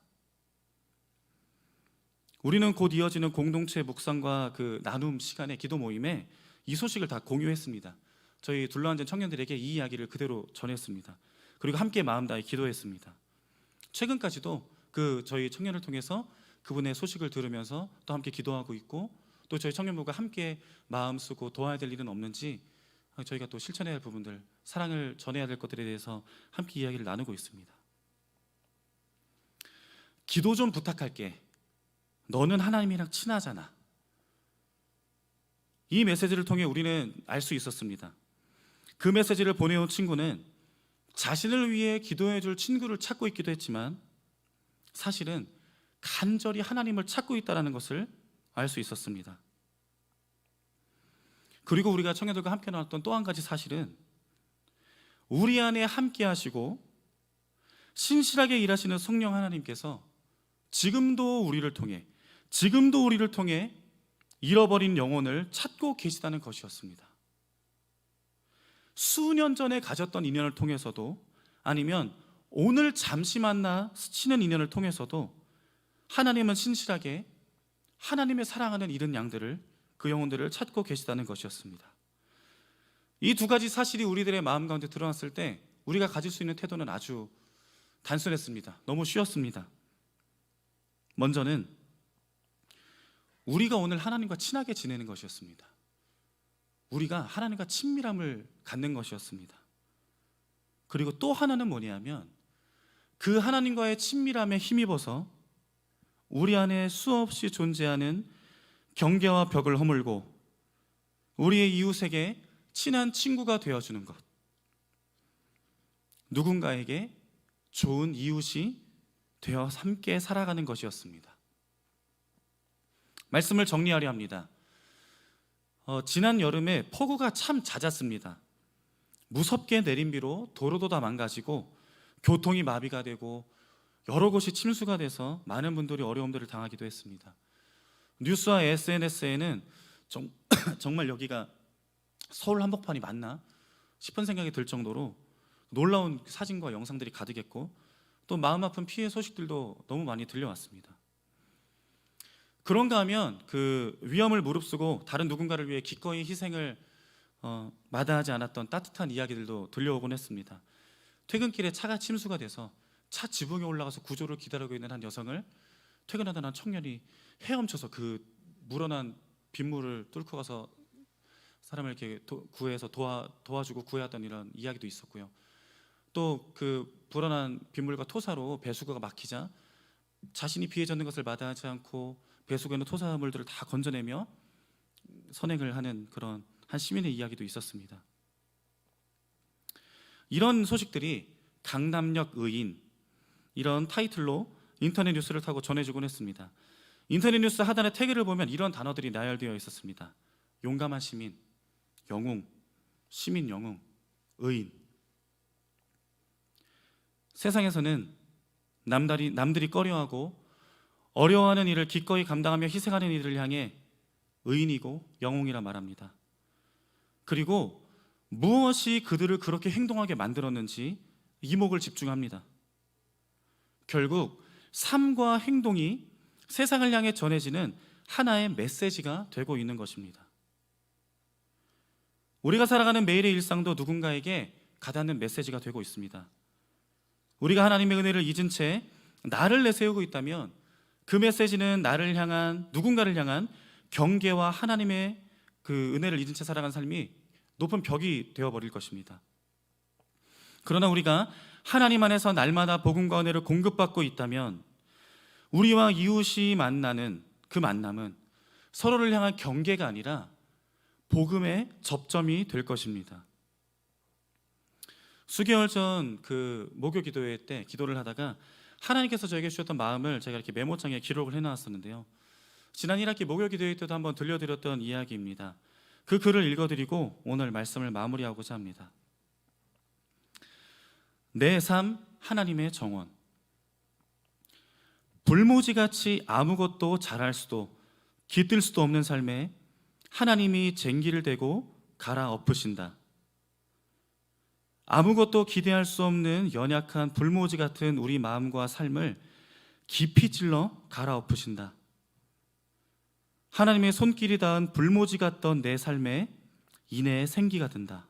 우리는 곧 이어지는 공동체 묵상과 그 나눔 시간의 기도 모임에 이 소식을 다 공유했습니다. 저희 둘러앉은 청년들에게 이 이야기를 그대로 전했습니다. 그리고 함께 마음 다해 기도했습니다. 최근까지도 그 저희 청년을 통해서 그분의 소식을 들으면서 또 함께 기도하고 있고, 또 저희 청년부가 함께 마음 쓰고 도와야 될 일은 없는지 저희가 또 실천해야 할 부분들, 사랑을 전해야 될 것들에 대해서 함께 이야기를 나누고 있습니다. 기도 좀 부탁할게, 너는 하나님이랑 친하잖아. 이 메시지를 통해 우리는 알 수 있었습니다. 그 메시지를 보내온 친구는 자신을 위해 기도해 줄 친구를 찾고 있기도 했지만 사실은 간절히 하나님을 찾고 있다는 것을 알 수 있었습니다. 그리고 우리가 청년들과 함께 나눴던 또 한 가지 사실은, 우리 안에 함께 하시고 신실하게 일하시는 성령 하나님께서 지금도 우리를 통해 잃어버린 영혼을 찾고 계시다는 것이었습니다. 수년 전에 가졌던 인연을 통해서도, 아니면 오늘 잠시 만나 스치는 인연을 통해서도 하나님은 신실하게 하나님의 사랑하는 잃은 양들을, 그 영혼들을 찾고 계시다는 것이었습니다. 이 두 가지 사실이 우리들의 마음 가운데 드러났을 때 우리가 가질 수 있는 태도는 아주 단순했습니다. 너무 쉬웠습니다. 먼저는 우리가 오늘 하나님과 친하게 지내는 것이었습니다. 우리가 하나님과 친밀함을 갖는 것이었습니다. 그리고 또 하나는 뭐냐면, 그 하나님과의 친밀함에 힘입어서 우리 안에 수없이 존재하는 경계와 벽을 허물고 우리의 이웃에게 친한 친구가 되어주는 것, 누군가에게 좋은 이웃이 되어 함께 살아가는 것이었습니다. 말씀을 정리하려 합니다. 지난 여름에 폭우가 참 잦았습니다. 무섭게 내린 비로 도로도 다 망가지고 교통이 마비가 되고 여러 곳이 침수가 돼서 많은 분들이 어려움들을 당하기도 했습니다. 뉴스와 SNS에는 정말 여기가 서울 한복판이 맞나 싶은 생각이 들 정도로 놀라운 사진과 영상들이 가득했고, 또 마음 아픈 피해 소식들도 너무 많이 들려왔습니다. 그런가 하면 그 위험을 무릅쓰고 다른 누군가를 위해 기꺼이 희생을 마다하지 않았던 따뜻한 이야기들도 들려오곤 했습니다. 퇴근길에 차가 침수가 돼서 차 지붕에 올라가서 구조를 기다리고 있는 한 여성을 퇴근하던 한 청년이 헤엄쳐서 그 물어난 빗물을 뚫고 가서 사람을 이렇게 구해서 도와주고 구해왔던 이런 이야기도 있었고요. 또 그 불어난 빗물과 토사로 배수구가 막히자 자신이 비에 젖는 것을 마다하지 않고 배수구에 있는 토사물들을 다 건져내며 선행을 하는 그런 한 시민의 이야기도 있었습니다. 이런 소식들이 강남역 의인, 이런 타이틀로 인터넷 뉴스를 타고 전해주곤 했습니다. 인터넷 뉴스 하단의 태그를 보면 이런 단어들이 나열되어 있었습니다. 용감한 시민, 영웅, 시민 영웅, 의인. 세상에서는 남들이 꺼려하고 어려워하는 일을 기꺼이 감당하며 희생하는 이들을 향해 의인이고 영웅이라 말합니다. 그리고 무엇이 그들을 그렇게 행동하게 만들었는지 이목을 집중합니다. 결국 삶과 행동이 세상을 향해 전해지는 하나의 메시지가 되고 있는 것입니다. 우리가 살아가는 매일의 일상도 누군가에게 가닿는 메시지가 되고 있습니다. 우리가 하나님의 은혜를 잊은 채 나를 내세우고 있다면 그 메시지는 누군가를 향한 경계와 하나님의 그 은혜를 잊은 채 살아간 삶이 높은 벽이 되어버릴 것입니다. 그러나 우리가 하나님 안에서 날마다 복음과 은혜를 공급받고 있다면 우리와 이웃이 만나는 그 만남은 서로를 향한 경계가 아니라 복음의 접점이 될 것입니다. 수개월 전 그 목요 기도회 때 기도를 하다가 하나님께서 저에게 주셨던 마음을 제가 이렇게 메모장에 기록을 해놨었는데요. 지난 1학기 목요 기도회 때도 한번 들려드렸던 이야기입니다. 그 글을 읽어드리고 오늘 말씀을 마무리하고자 합니다. 내 삶 하나님의 정원. 불모지같이 아무것도 잘할 수도 깃들 수도 없는 삶에 하나님이 쟁기를 대고 갈아엎으신다. 아무것도 기대할 수 없는 연약한 불모지 같은 우리 마음과 삶을 깊이 찔러 갈아엎으신다. 하나님의 손길이 닿은 불모지 같던 내 삶에 이내에 생기가 든다.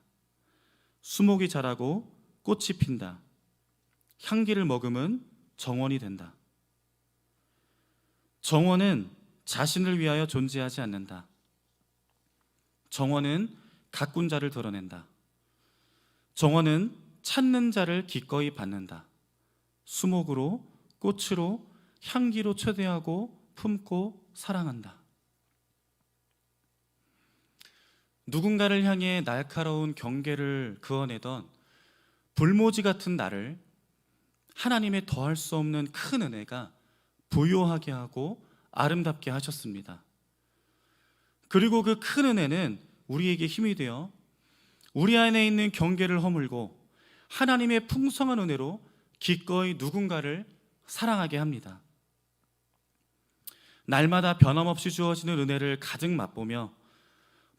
수목이 자라고 꽃이 핀다. 향기를 머금은 정원이 된다. 정원은 자신을 위하여 존재하지 않는다. 정원은 가꾼 자를 드러낸다. 정원은 찾는 자를 기꺼이 받는다. 수목으로, 꽃으로, 향기로 초대하고 품고 사랑한다. 누군가를 향해 날카로운 경계를 그어내던 불모지 같은 나를 하나님의 더할 수 없는 큰 은혜가 부요하게 하고 아름답게 하셨습니다. 그리고 그 큰 은혜는 우리에게 힘이 되어 우리 안에 있는 경계를 허물고 하나님의 풍성한 은혜로 기꺼이 누군가를 사랑하게 합니다. 날마다 변함없이 주어지는 은혜를 가득 맛보며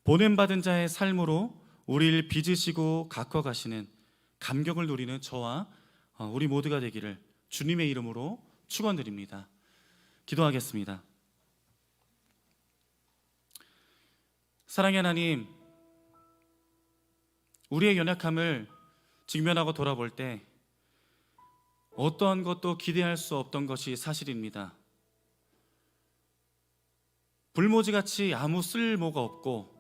보냄받은 자의 삶으로 우리를 빚으시고 가꿔가시는 감격을 누리는 저와 우리 모두가 되기를 주님의 이름으로 축원드립니다. 기도하겠습니다. 사랑의 하나님, 우리의 연약함을 직면하고 돌아볼 때 어떠한 것도 기대할 수 없던 것이 사실입니다. 불모지같이 아무 쓸모가 없고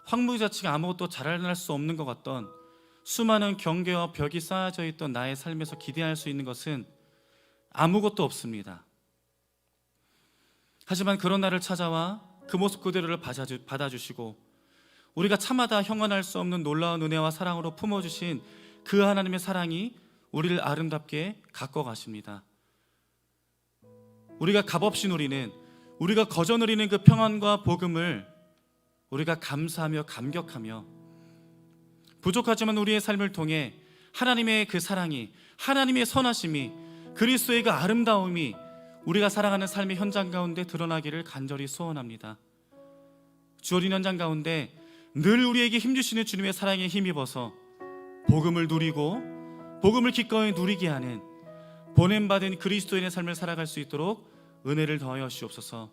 황무지자치가 아무것도 자라날 수 없는 것 같던 수많은 경계와 벽이 쌓여져 있던 나의 삶에서 기대할 수 있는 것은 아무것도 없습니다. 하지만 그런 나를 찾아와 그 모습 그대로를 받아주시고 우리가 차마다 형언할 수 없는 놀라운 은혜와 사랑으로 품어주신 그 하나님의 사랑이 우리를 아름답게 가꿔가십니다. 우리가 값없이 누리는, 우리가 거저 누리는 그 평안과 복음을 우리가 감사하며 감격하며 부족하지만 우리의 삶을 통해 하나님의 그 사랑이, 하나님의 선하심이, 그리스도의 그 아름다움이 우리가 살아가는 삶의 현장 가운데 드러나기를 간절히 소원합니다. 주어진 현장 가운데 늘 우리에게 힘주시는 주님의 사랑에 힘입어서 복음을 누리고 복음을 기꺼이 누리게 하는 보냄받은 그리스도인의 삶을 살아갈 수 있도록 은혜를 더하여 주옵소서.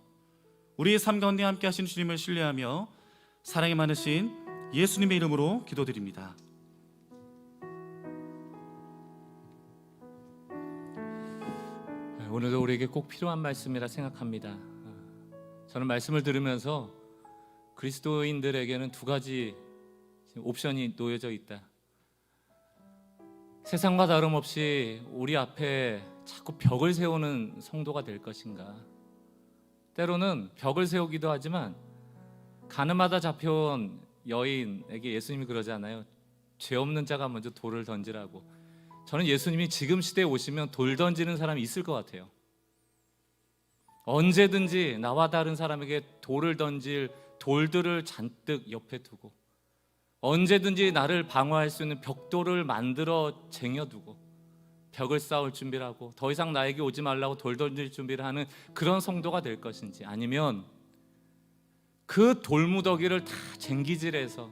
우리의 삶 가운데 함께 하신 주님을 신뢰하며 사랑이 많으신 예수님의 이름으로 기도드립니다. 오늘도 우리에게 꼭 필요한 말씀이라 생각합니다. 저는 말씀을 들으면서 그리스도인들에게는 두 가지 옵션이 놓여져 있다. 세상과 다름없이 우리 앞에 자꾸 벽을 세우는 성도가 될 것인가, 때로는 벽을 세우기도 하지만 가늠하다 잡혀온 여인에게 예수님이 그러잖아요. 죄 없는 자가 먼저 돌을 던지라고. 저는 예수님이 지금 시대에 오시면 돌 던지는 사람이 있을 것 같아요. 언제든지 나와 다른 사람에게 돌을 던질 돌들을 잔뜩 옆에 두고, 언제든지 나를 방어할 수 있는 벽돌을 만들어 쟁여두고 벽을 쌓을 준비를 하고 더 이상 나에게 오지 말라고 돌 던질 준비를 하는 그런 성도가 될 것인지, 아니면 그 돌무더기를 다 쟁기질해서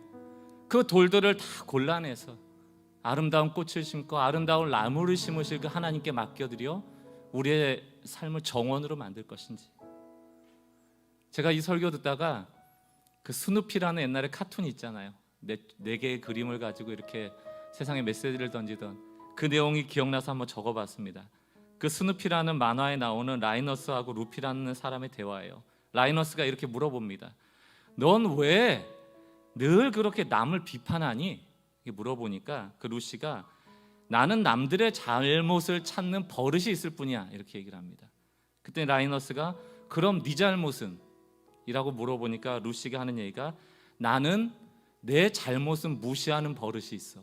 그 돌들을 다 골라내서 아름다운 꽃을 심고 아름다운 나무를 심으실 그 하나님께 맡겨드려 우리의 삶을 정원으로 만들 것인지. 제가 이 설교 듣다가 그 스누피라는 옛날에 카툰 있잖아요. 네 개의 그림을 가지고 이렇게 세상에 메시지를 던지던 그 내용이 기억나서 한번 적어봤습니다. 그 스누피라는 만화에 나오는 라이너스하고 루피라는 사람의 대화예요. 라이너스가 이렇게 물어봅니다. 넌 왜 늘 그렇게 남을 비판하니? 물어보니까 그 루시가 나는 남들의 잘못을 찾는 버릇이 있을 뿐이야, 이렇게 얘기를 합니다. 그때 라이너스가 그럼 네 잘못은? 이라고 물어보니까 루시가 하는 얘기가 나는 내 잘못은 무시하는 버릇이 있어.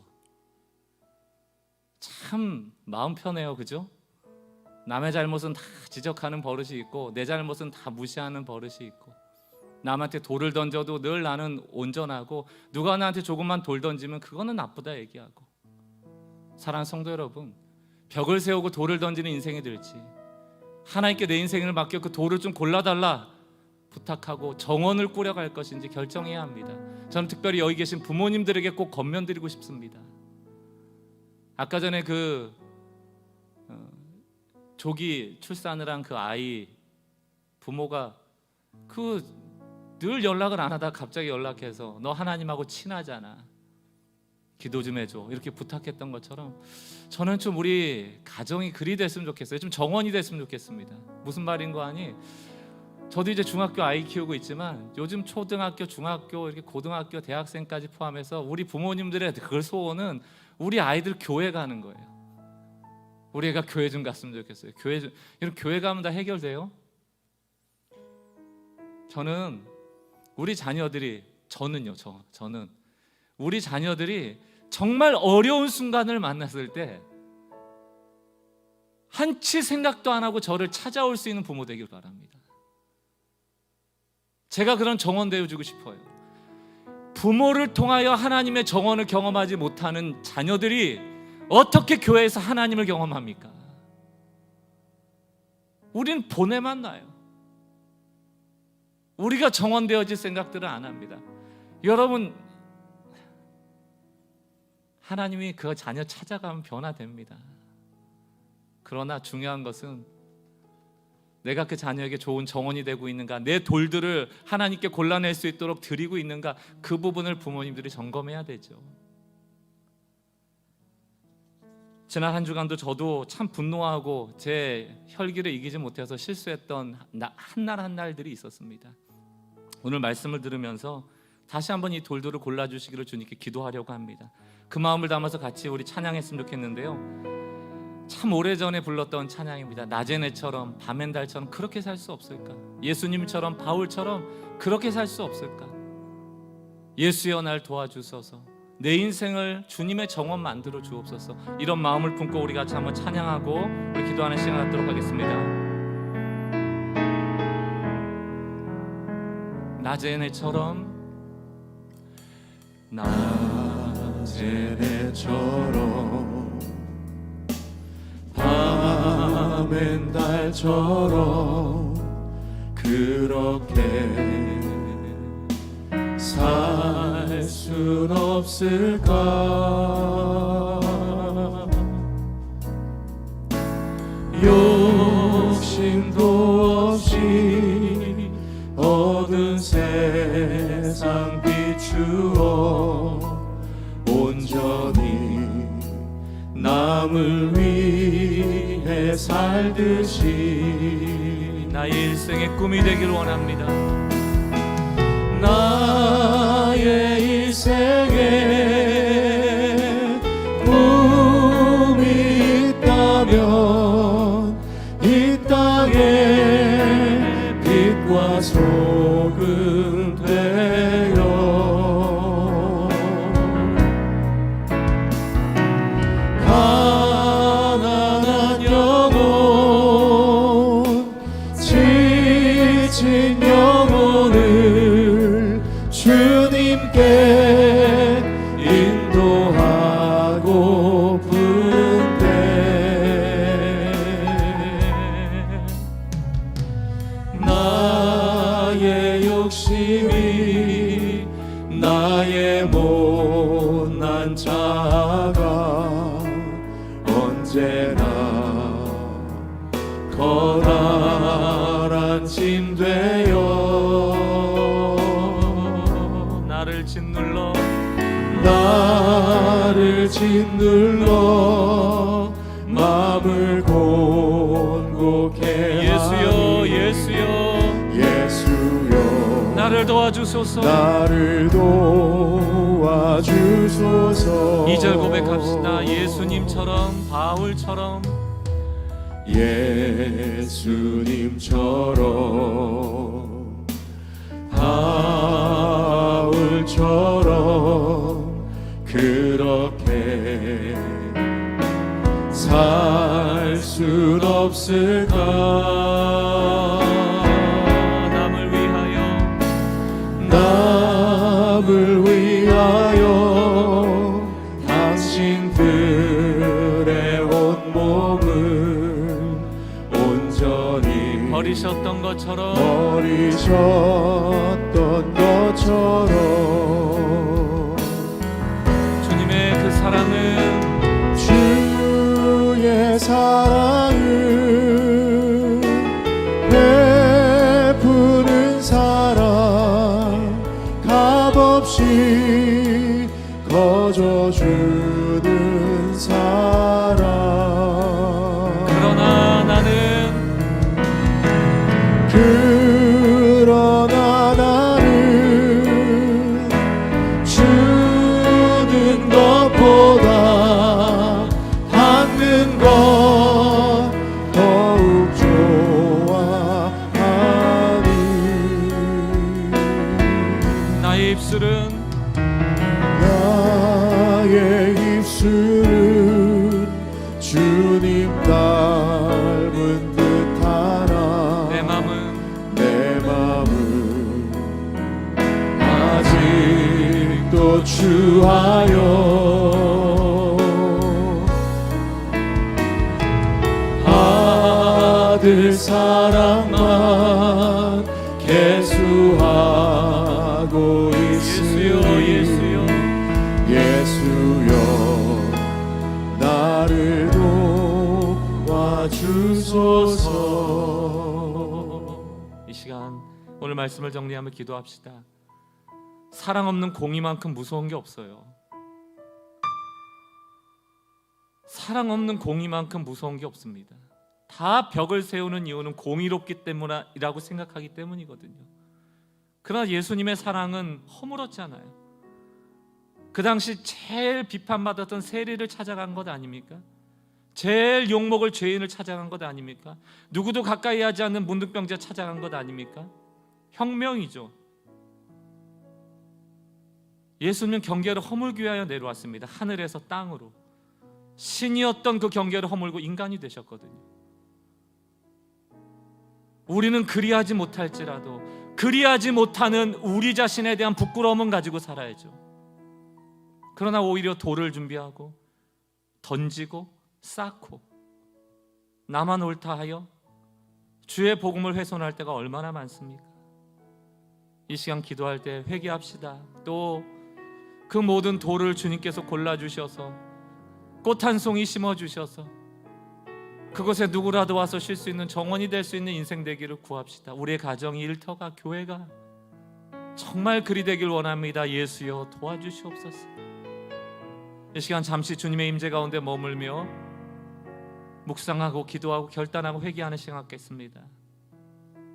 참 마음 편해요, 그죠? 남의 잘못은 다 지적하는 버릇이 있고 내 잘못은 다 무시하는 버릇이 있고, 남한테 돌을 던져도 늘 나는 온전하고 누가 나한테 조금만 돌 던지면 그거는 나쁘다 얘기하고. 사랑하는 성도 여러분, 벽을 세우고 돌을 던지는 인생이 될지 하나님께 내 인생을 맡겨 그 돌을 좀 골라달라 부탁하고 정원을 꾸려갈 것인지 결정해야 합니다. 저는 특별히 여기 계신 부모님들에게 꼭 권면드리고 싶습니다. 아까 전에 그 조기 출산을 한 그 아이 부모가 그 늘 연락을 안 하다가 갑자기 연락해서 너 하나님하고 친하잖아, 기도 좀 해줘, 이렇게 부탁했던 것처럼 저는 좀 우리 가정이 그리 됐으면 좋겠어요. 좀 정원이 됐으면 좋겠습니다. 무슨 말인고 하니, 저도 이제 중학교 아이 키우고 있지만 요즘 초등학교, 중학교, 이렇게 고등학교, 대학생까지 포함해서 우리 부모님들의 그 소원은 우리 아이들 교회 가는 거예요. 우리 애가 교회 좀 갔으면 좋겠어요. 이런 교회 가면 다 해결돼요? 저는 우리 자녀들이, 저는 우리 자녀들이 정말 어려운 순간을 만났을 때 한치 생각도 안 하고 저를 찾아올 수 있는 부모 되길 바랍니다. 제가 그런 정원 되어주고 싶어요. 부모를 통하여 하나님의 정원을 경험하지 못하는 자녀들이 어떻게 교회에서 하나님을 경험합니까? 우린 보내만 놔요. 우리가 정원 되어질 생각들을 안 합니다. 여러분, 하나님이 그 자녀 찾아가면 변화됩니다. 그러나 중요한 것은 내가 그 자녀에게 좋은 정원이 되고 있는가, 내 돌들을 하나님께 골라낼 수 있도록 드리고 있는가, 그 부분을 부모님들이 점검해야 되죠. 지난 한 주간도 저도 참 분노하고 제 혈기를 이기지 못해서 실수했던 한 날 한 날들이 있었습니다. 오늘 말씀을 들으면서 다시 한번 이 돌들을 골라주시기를 주님께 기도하려고 합니다. 그 마음을 담아서 같이 우리 찬양했으면 좋겠는데요, 참 오래전에 불렀던 찬양입니다. 낮엔 해처럼 밤엔 달처럼 그렇게 살 수 없을까? 예수님처럼 바울처럼 그렇게 살 수 없을까? 예수여 날 도와주소서, 내 인생을 주님의 정원 만들어 주옵소서. 이런 마음을 품고 우리 같이 한번 찬양하고 우리 기도하는 시간 갖도록 하겠습니다. 낮엔 해처럼, 낮엔 해처럼 밤엔 달처럼 그렇게 살 순 없을까? 욕심도 없이 어두운 세상 비추어 온전히 남을 위해 살듯이 나의 일생의 꿈이 되길 원합니다. 나의 일생에 꿈이 있다면 이 땅에 빛과 소금 되어 가난한 영혼, 지친 영혼을 주님께 인도하고픈 때 욕심이 나의 못난 자가 언제나 커다란 짐 되어 나를 짓눌러 마음을 곤곡해 예수여 예수여 예수여 나를 도와주소서. 나를 도와주소서. 2절 고백합시다. 예수님처럼 바울처럼 예수님처럼 바울처럼 그렇게 살 순 없을까. 남을 위하여 당신들의 온몸을 온전히 버리셨던 것처럼 주님의 그 사랑은 주의 사랑은 베푸는 사랑 값없이 거저주는 사랑. 그러나 나는 주는 것보다 받는 것 더욱 좋아하니. 나의 입술은 주님 닮은 듯하나 내 맘은 아직도 주하여 아들 사랑만 계수하고 있으니 예수여 나를 도와주소서. 이 시간 오늘 말씀을 정리하며 기도합시다. 사랑 없는 공의만큼 무서운 게 없어요. 사랑 없는 공의만큼 무서운 게 없습니다. 다 벽을 세우는 이유는 공의롭기 때문이라고 생각하기 때문이거든요. 그러나 예수님의 사랑은 허물었지 않아요. 그 당시 제일 비판받았던 세리를 찾아간 것 아닙니까? 제일 욕먹을 죄인을 찾아간 것 아닙니까? 누구도 가까이 하지 않는 문둥병자 찾아간 것 아닙니까? 혁명이죠. 예수님은 경계를 허물기 위하여 내려왔습니다. 하늘에서 땅으로. 신이었던 그 경계를 허물고 인간이 되셨거든요. 우리는 그리하지 못할지라도 그리하지 못하는 우리 자신에 대한 부끄러움은 가지고 살아야죠. 그러나 오히려 돌을 준비하고 던지고 쌓고 나만 옳다 하여 주의 복음을 훼손할 때가 얼마나 많습니까? 이 시간 기도할 때 회개합시다. 또 그 모든 돌을 주님께서 골라주셔서 꽃 한 송이 심어주셔서 그곳에 누구라도 와서 쉴 수 있는 정원이 될 수 있는 인생 되기를 구합시다. 우리의 가정이, 일터가, 교회가 정말 그리 되길 원합니다. 예수여 도와주시옵소서. 이 시간 잠시 주님의 임재 가운데 머물며 묵상하고 기도하고 결단하고 회개하는 시간 갖겠습니다.